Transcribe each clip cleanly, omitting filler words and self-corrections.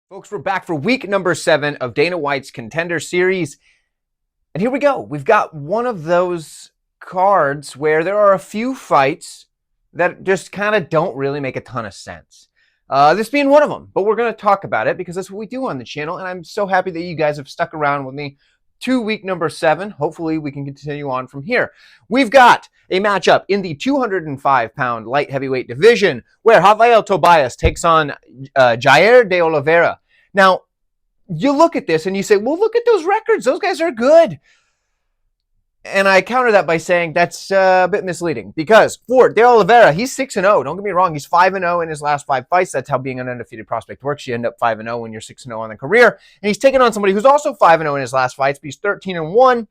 Folks, we're back for week number 7 of Dana White's Contender series. And here we go. We've got one of those cards where there are a few fights that just kind of don't really make a ton of sense. This being one of them. But we're going to talk about it because that's what we do on the channel. And I'm so happy that you guys have stuck around with me to week number 7. Hopefully we can continue on from here. We've got a matchup in the 205-pound light heavyweight division where Rafael Tobias takes on Jair de Oliveira. Now, you look at this and you say, well, look at those records. Those guys are good. And I counter that by saying that's a bit misleading because for de Oliveira, he's 6-0. Don't get me wrong. He's 5-0 in his last 5 fights. That's how being an undefeated prospect works. You end up 5-0 when you're 6-0 on the career. And he's taken on somebody who's also 5-0 in his last fights, but he's 13-1.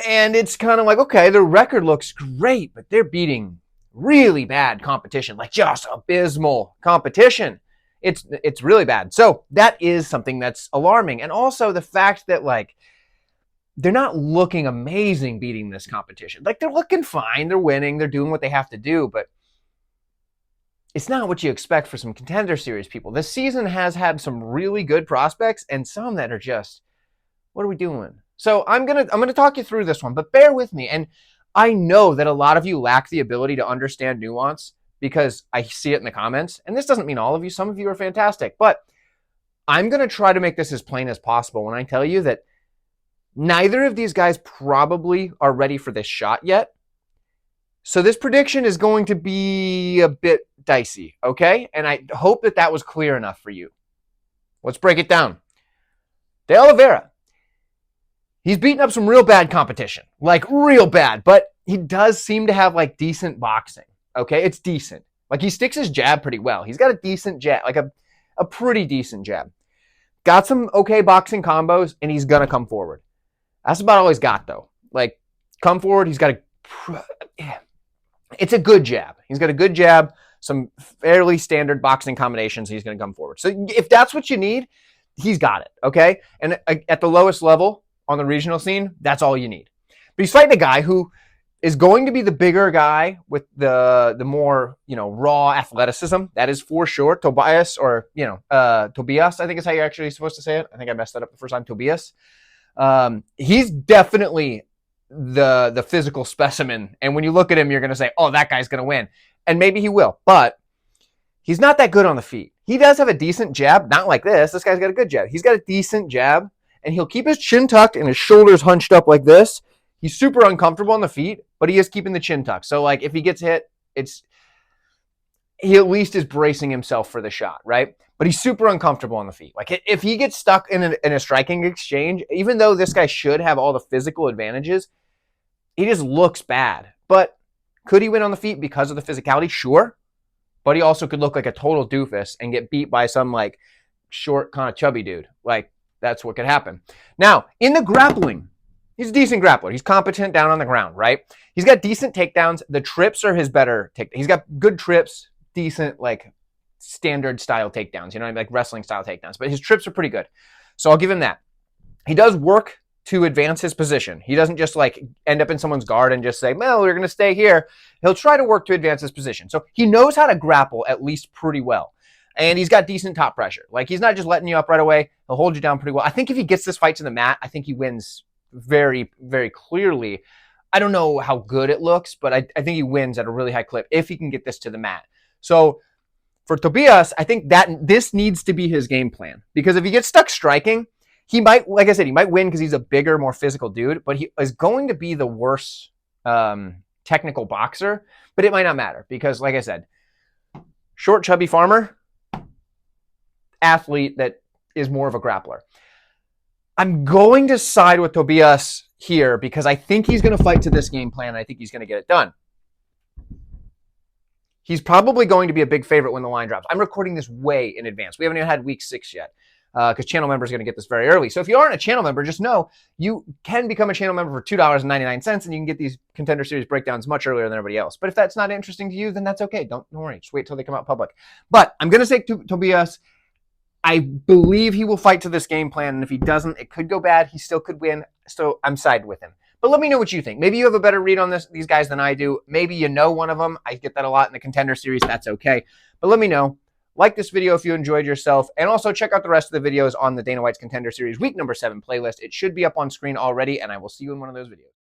And it's kind of like, okay, the record looks great, but they're beating really bad competition, like just abysmal competition. It's really bad. So that is something that's alarming. And also the fact that, like, they're not looking amazing beating this competition. Like, they're looking fine. They're winning. They're doing what they have to do. But it's not what you expect for some Contender Series people. This season has had some really good prospects and some that are just, what are we doing? So I'm gonna talk you through this one, but bear with me. And I know that a lot of you lack the ability to understand nuance because I see it in the comments. And this doesn't mean all of you. Some of you are fantastic. But I'm going to try to make this as plain as possible when I tell you that neither of these guys probably are ready for this shot yet. So this prediction is going to be a bit dicey, okay? And I hope that that was clear enough for you. Let's break it down. De Oliveira. He's beaten up some real bad competition, like real bad, but he does seem to have like decent boxing, okay? It's decent. Like he sticks his jab pretty well. He's got a decent jab, like a pretty decent jab. Got some okay boxing combos, and he's going to come forward. That's about all he's got, though. Like, come forward, he's got it's a good jab. He's got a good jab, some fairly standard boxing combinations, he's going to come forward. So if that's what you need, he's got it, okay? And at the lowest level, on the regional scene, that's all you need. But he's fighting a guy who is going to be the bigger guy with the more, raw athleticism. That is for sure. Tobias, or, Tobias, I think is how you're actually supposed to say it. I think I messed that up the first time. Tobias. He's definitely the physical specimen. And when you look at him, you're going to say, oh, that guy's going to win. And maybe he will. But he's not that good on the feet. He does have a decent jab. Not like this. This guy's got a good jab. He's got a decent jab. And he'll keep his chin tucked and his shoulders hunched up like this. He's super uncomfortable on the feet, but he is keeping the chin tucked. So, like, if he gets hit, he at least is bracing himself for the shot, right? But he's super uncomfortable on the feet. Like, if he gets stuck in a striking exchange, even though this guy should have all the physical advantages, he just looks bad. But could he win on the feet because of the physicality? Sure. But he also could look like a total doofus and get beat by some, like, short, kind of chubby dude. Like, that's what could happen. Now, in the grappling, he's a decent grappler. He's competent down on the ground, right? He's got decent takedowns. The trips are his better takedowns. He's got good trips, decent, like, standard style takedowns, like wrestling style takedowns. But his trips are pretty good. So I'll give him that. He does work to advance his position. He doesn't just, like, end up in someone's guard and just say, well, we're going to stay here. He'll try to work to advance his position. So he knows how to grapple at least pretty well. And he's got decent top pressure. Like, he's not just letting you up right away. He'll hold you down pretty well. I think if he gets this fight to the mat, I think he wins very, very clearly. I don't know how good it looks, but I think he wins at a really high clip if he can get this to the mat. So for Tobias, I think that this needs to be his game plan. Because if he gets stuck striking, he might, like I said, he might win because he's a bigger, more physical dude, but he is going to be the worse technical boxer. But it might not matter because, like I said, short, chubby farmer, athlete that is more of a grappler. I'm going to side with Tobias here because I think he's going to fight to this game plan and I think he's going to get it done. He's probably going to be a big favorite when the line drops. I'm recording this way in advance. We haven't even had week 6 yet because channel members are going to get this very early. So if you aren't a channel member, just know you can become a channel member for $2.99 and you can get these Contender Series breakdowns much earlier than everybody else. But if that's not interesting to you, then that's okay. Don't worry. Just wait till they come out public. But I'm going to say Tobias, I believe he will fight to this game plan, and if he doesn't, it could go bad. He still could win, so I'm siding with him. But let me know what you think. Maybe you have a better read on these guys than I do. Maybe you know one of them. I get that a lot in the Contender Series. That's okay. But let me know. Like this video if you enjoyed yourself, and also check out the rest of the videos on the Dana White's Contender Series Week number 7 playlist. It should be up on screen already, and I will see you in one of those videos.